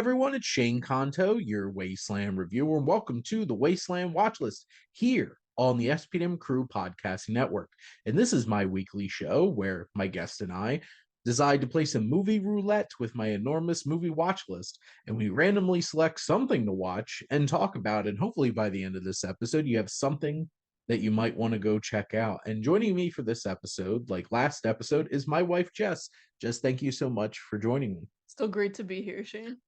everyone, it's Shane Conto, your Wasteland reviewer, and welcome to the Wasteland Watchlist here on the SPM Crew Podcasting Network. And this is my weekly show where my guest and I decide to play some movie roulette with my enormous movie watch list, and we randomly select something to watch and talk about. And hopefully, by the end of this episode, you have something that you might want to go check out. And joining me for this episode, like last episode, is my wife, Jess. Jess, thank you so much for joining me. Still great to be here, Shane.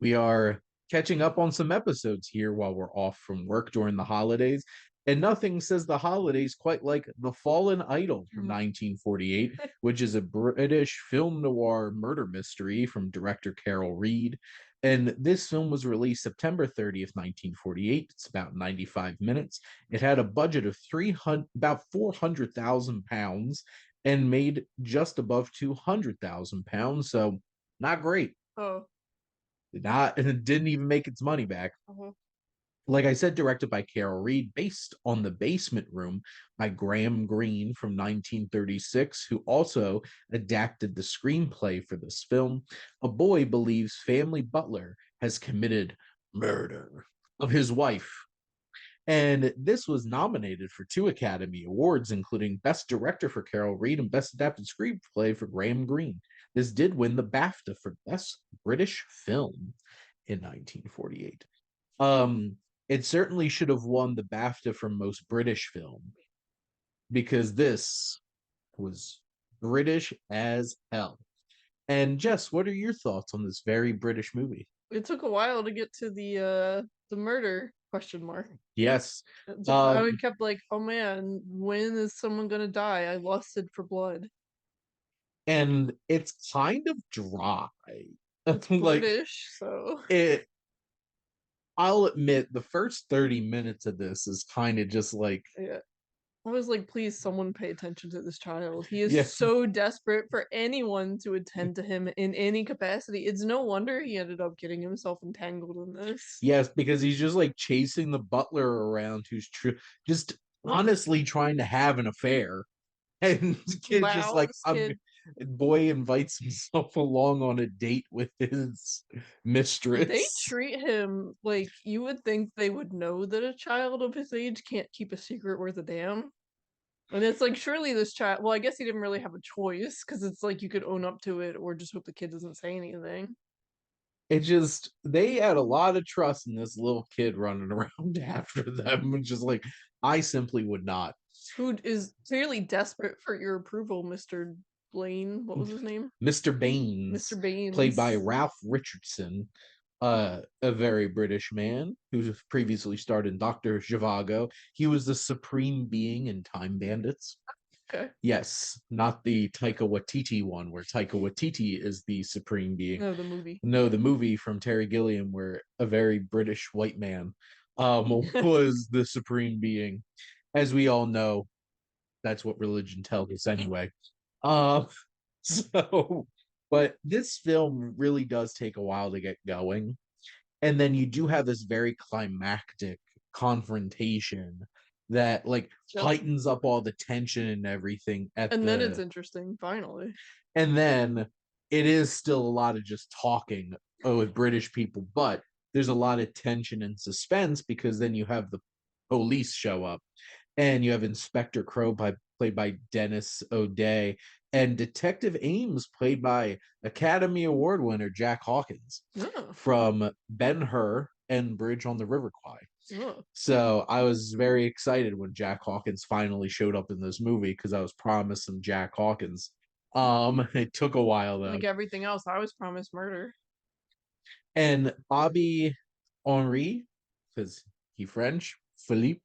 We are catching up on some episodes here while we're off from work during the holidays. And nothing says the holidays quite like The Fallen Idol from 1948, which is a British film noir murder mystery from director Carol Reed. And this film was released September 30th, 1948. It's about 95 minutes. It had a budget of about £400,000 and made just above £200,000. So not great. Oh. Didn't even make its money back. Like I said, directed by Carol Reed, based on The Basement Room by Graham Greene from 1936, who also adapted the screenplay for this film. A boy believes family butler has committed murder of his wife. And this was nominated for 2 Academy Awards, including Best Director for Carol Reed and Best Adapted Screenplay for Graham Greene. This did win the BAFTA for Best British Film in 1948. It certainly should have won the BAFTA for Most British Film, because this was British as hell. And Jess, what are your thoughts on this very British movie? It took a while to get to the murder question mark. Yes. I kept like, oh man, when is someone gonna die? I lusted for blood. And it's kind of dry. It's like British, so I'll admit the first 30 minutes of this is kind of just like, yeah. I was like, please, someone pay attention to this child. He is so desperate for anyone to attend to him in any capacity. It's no wonder he ended up getting himself entangled in this. Yes, because he's just like chasing the butler around who's just honestly trying to have an affair. And the kid's just like, boy invites himself along on a date with his mistress. They treat him like you would think they would know that a child of his age can't keep a secret worth a damn. And it's like, surely this child, well, I guess he didn't really have a choice, because it's like you could own up to it or just hope the kid doesn't say anything. It just, they had a lot of trust in this little kid running around after them. And just like, I simply would not. Who is clearly desperate for your approval, Mr. Blaine. What was his name? Mr. Baines. Mr. Baines. Played by Ralph Richardson, a very British man who previously starred in Dr. Zhivago. He was the supreme being in Time Bandits. Okay. Yes, not the Taika Waititi one, where Taika Waititi is the supreme being. No, the movie. No, the movie from Terry Gilliam, where a very British white man was the supreme being. As we all know, that's what religion tells us anyway. But this film really does take a while to get going. And then you do have this very climactic confrontation that like heightens up all the tension and everything then it's interesting, finally. And then it is still a lot of just talking with British people, but there's a lot of tension and suspense, because then you have the police show up, and you have Inspector Crow played by Dennis O'Day, and Detective Ames played by Academy Award winner Jack Hawkins from Ben-Hur and Bridge on the River Kwai. So I was very excited when Jack Hawkins finally showed up in this movie, because I was promised some Jack Hawkins. It took a while though. Like everything else, I was promised murder. And Bobby Henri, because he French, Philippe,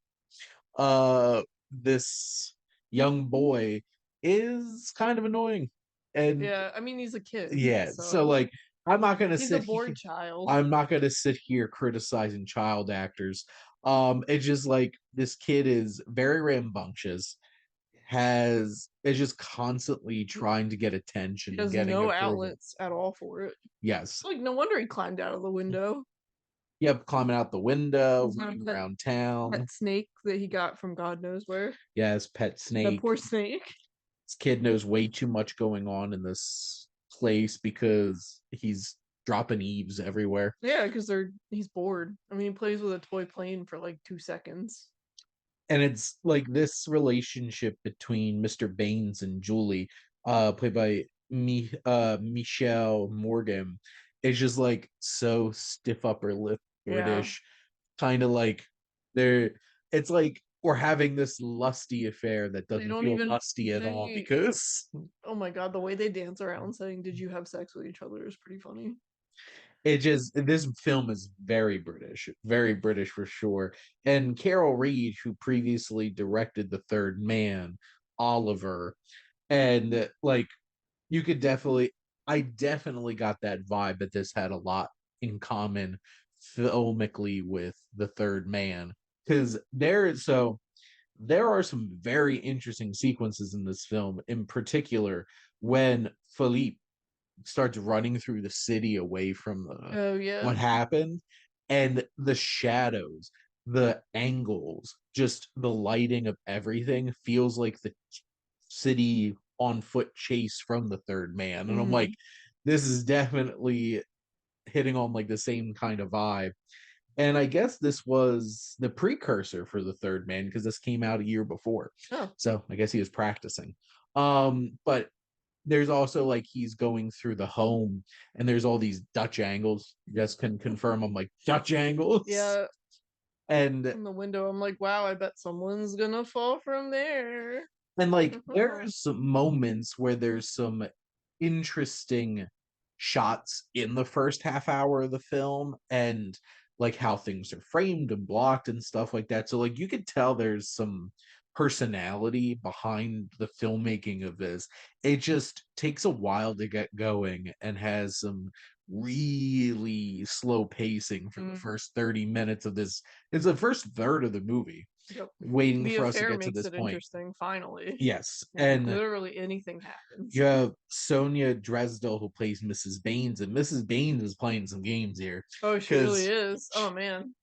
this young boy is kind of annoying. And yeah, I mean, he's a kid. Yeah, so like, I'm not gonna he's a bored child. I'm not gonna sit here criticizing child actors. It's just like, this kid is very rambunctious, is just constantly trying to get attention. He has no outlets at all for it. Yes. Like, no wonder he climbed out of the window. Yep, climbing out the window, running around town. Pet snake that he got from God knows where. Yes, pet snake. That poor snake. This kid knows way too much going on in this place, because he's dropping eaves everywhere. Yeah, because he's bored. I mean, he plays with a toy plane for like 2 seconds. And it's like this relationship between Mr. Baines and Julie, played by Michelle Morgan, is just like so stiff upper lip Yeah. British, kind of like they're. It's like we're having this lusty affair that They doesn't don't feel even lusty at all they because oh my god, the way they dance around saying, "Did you have sex with each other?" is pretty funny. it just this film is very British for sure. And Carol Reed, who previously directed The Third Man, Oliver, and like you could definitely I definitely got that vibe that this had a lot in common filmically with The Third Man, because there are some very interesting sequences in this film, in particular when Philippe starts running through the city away from Oh yeah. what happened, and the shadows, the angles, just the lighting of everything feels like the city on foot chase from The Third Man. And I'm like, Mhm. this is definitely hitting on like the same kind of vibe. And I guess this was the precursor for The Third Man because this came out a year before. Oh. So I guess he was practicing. But there's also like he's going through the home and there's all these Dutch angles. Just can confirm I'm like Dutch angles. Yeah, And from the window, I'm like, wow, I bet someone's gonna fall from there. like there's some moments where there's some interesting shots in the first half hour of the film, and like how things are framed and blocked and stuff like that. So like you could tell there's some personality behind the filmmaking of this. It just takes a while to get going and has some really slow pacing for the Mm, first 30 minutes of this. It's the first third of the movie yep. waiting The for us to affair get to makes this it point. interesting, finally. Yes, Like and literally anything happens. you have Sonia Dresdel who plays Mrs. Baines, and Mrs. Baines is playing some games here Oh, she really because is. Oh man.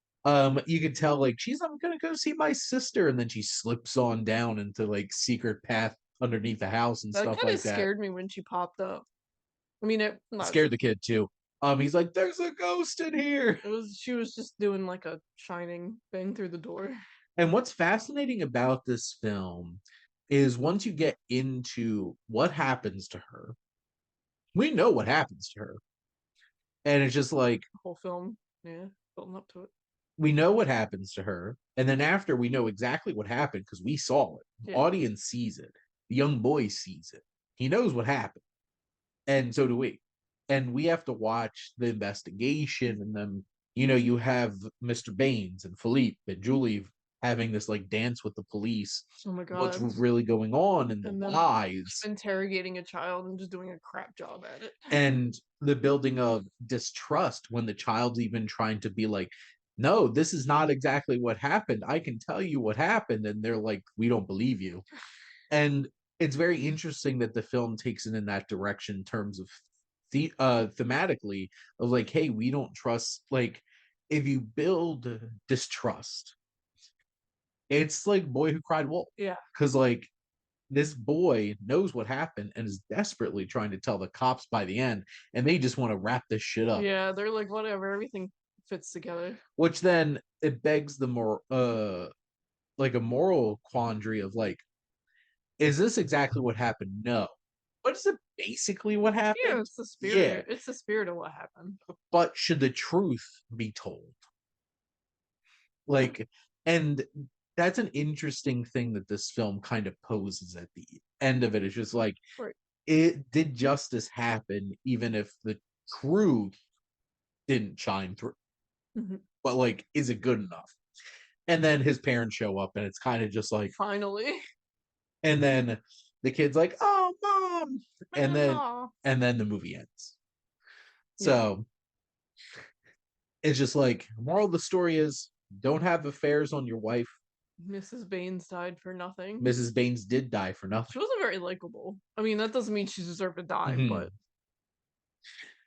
you could tell like she's I'm gonna go see my sister, and then she slips on down into like secret path underneath the house and That stuff kind of like that. scared me when she popped up. I mean, it not Scared the kid too. He's like, "There's a ghost in here." it was she was just doing like a shining thing through the door. And what's fascinating about this film is once you get into what happens to her, we know what happens to her, and it's just like The whole film, yeah, building up to it. we know what happens to her, and then after we know exactly what happened because we saw it. The Yeah. audience sees it. The young boy sees it. He knows what happened, and so do we. And we have to watch the investigation, and then you have Mr. Baines and Philippe and Julie having this like dance with the police. Oh my What's god. really going on and the And them lies interrogating a child and just doing a crap job at it. and the building of distrust when the child's even trying to be like, no, this is not exactly what happened. I can tell you what happened. And they're like, we don't believe you. And it's very interesting that the film takes it in that direction in terms of thematically of like, hey, we don't trust. Like, if you build distrust, it's like Boy Who Cried Wolf. Yeah. Because like this boy knows what happened and is desperately trying to tell the cops by the end, and they just want to wrap this shit up. Yeah, they're like, whatever, everything fits together. Which then it begs the more like a moral quandary of like, is this exactly what happened? No. But is it basically what Yeah, happened? it's the Yeah. spirit. It's the spirit of what happened. But should the truth be told? Like, and that's an interesting thing that this film kind of poses at the end of it. It's just like, Right. it did justice happen even if the truth didn't shine through, Mhm. but like is it good enough? And then his parents show up and it's kind of just like, Finally. and then the kid's like, oh mom, and then Aw. the movie ends. Yeah. So it's just like moral of the story is don't have affairs on your wife. Mrs. Baines died for nothing. Mrs. Baines did die for nothing. She wasn't very likable. I mean, that doesn't mean she deserved to die, but Mhm.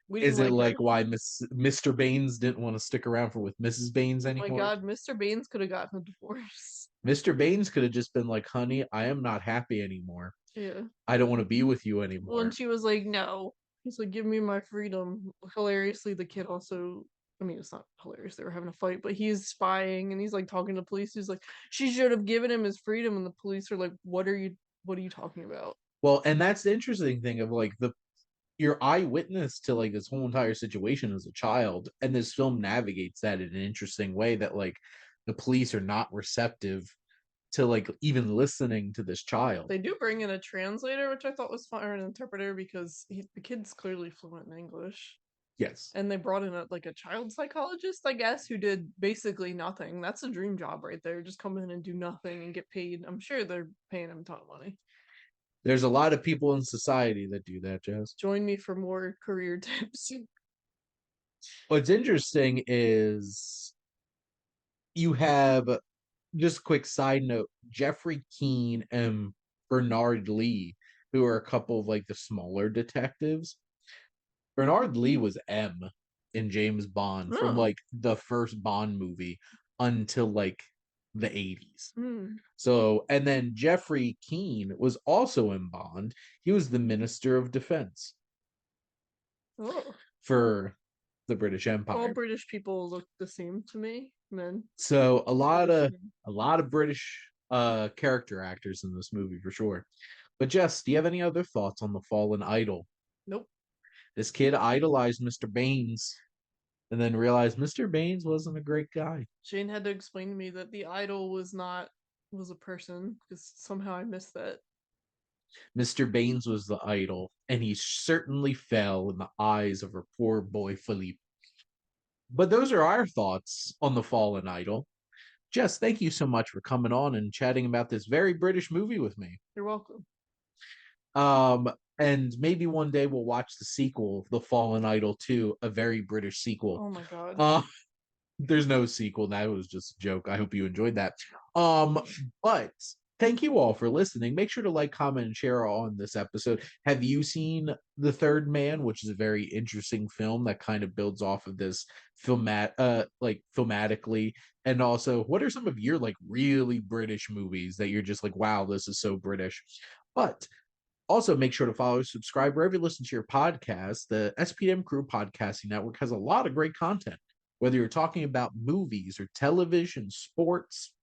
we didn't Is it like her. like why Mr. Baines didn't want to stick around for with Mrs. Baines Oh my anymore? god, Mr. Baines could have gotten a divorce. Mr. Baines could have just been like, honey, I am not happy anymore. Yeah. I don't want to be with you Well, and anymore. she was like, no. He's like, give me my freedom. Hilariously, the kid also, I mean, it's not hilarious, they were having a fight, but he's spying and he's like talking to police. He's like, she should have given him his freedom, and the police are like, what are you talking about? Well, and that's the interesting thing of like your eyewitness to like this whole entire situation as a child, and this film navigates that in an interesting way that like the police are not receptive to like even listening to this child. They do bring in a translator, which I thought was fun, or an interpreter, because the kid's clearly fluent in English. Yes. And they brought in a child psychologist, I guess, who did basically nothing. That's a dream job right there. Just come in and do nothing and get paid. I'm sure they're paying him a ton of money. There's a lot of people in society that do that, Jess. Join me for more career tips. What's interesting is you have, just a quick side note, Jeffrey Keane and Bernard Lee, who are a couple of like the smaller detectives. Bernard Lee was M in James Bond from like the first Bond movie until like the 80s. So, and then Jeffrey Keane was also in Bond. He was the Minister of Defense for the British Empire. All British people look the same to me, men. So a lot of British character actors in this movie for sure. But Jess, do you have any other thoughts on the fallen idol? Nope. This kid idolized Mr. Baines and then realized Mr. Baines wasn't a great guy. Shane had to explain to me that the idol was a person, because somehow I missed that. Mr. Baines was the idol, and he certainly fell in the eyes of her poor boy Philippe. But those are our thoughts on the fallen idol. Jess, thank you so much for coming on and chatting about this very British movie with me. You're welcome. And maybe one day we'll watch the sequel, The Fallen Idol 2, a very British sequel. Oh my god. There's no sequel. That was just a joke. I hope you enjoyed that. But thank you all for listening. Make sure to like, comment, and share on this episode. Have you seen The Third Man, which is a very interesting film that kind of builds off of this thematically? And also, what are some of your like really British movies that you're just like, wow, this is so British? But also, make sure to follow, subscribe wherever you listen to your podcast. The SPDM Crew Podcasting Network has a lot of great content, whether you're talking about movies or television, sports,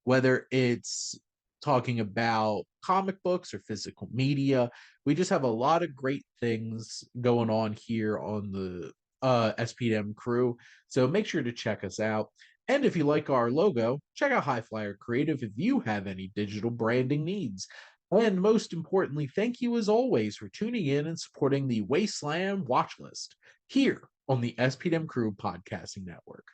whether it's talking about comic books or physical media. We just have a lot of great things going on here on the SPDM Crew. So make sure to check us out. And if you like our logo, check out HiFlyer Creative if you have any digital branding needs. And most importantly, thank you as always for tuning in and supporting the Wasteland Watchlist here on the SPDM Crew Podcasting Network.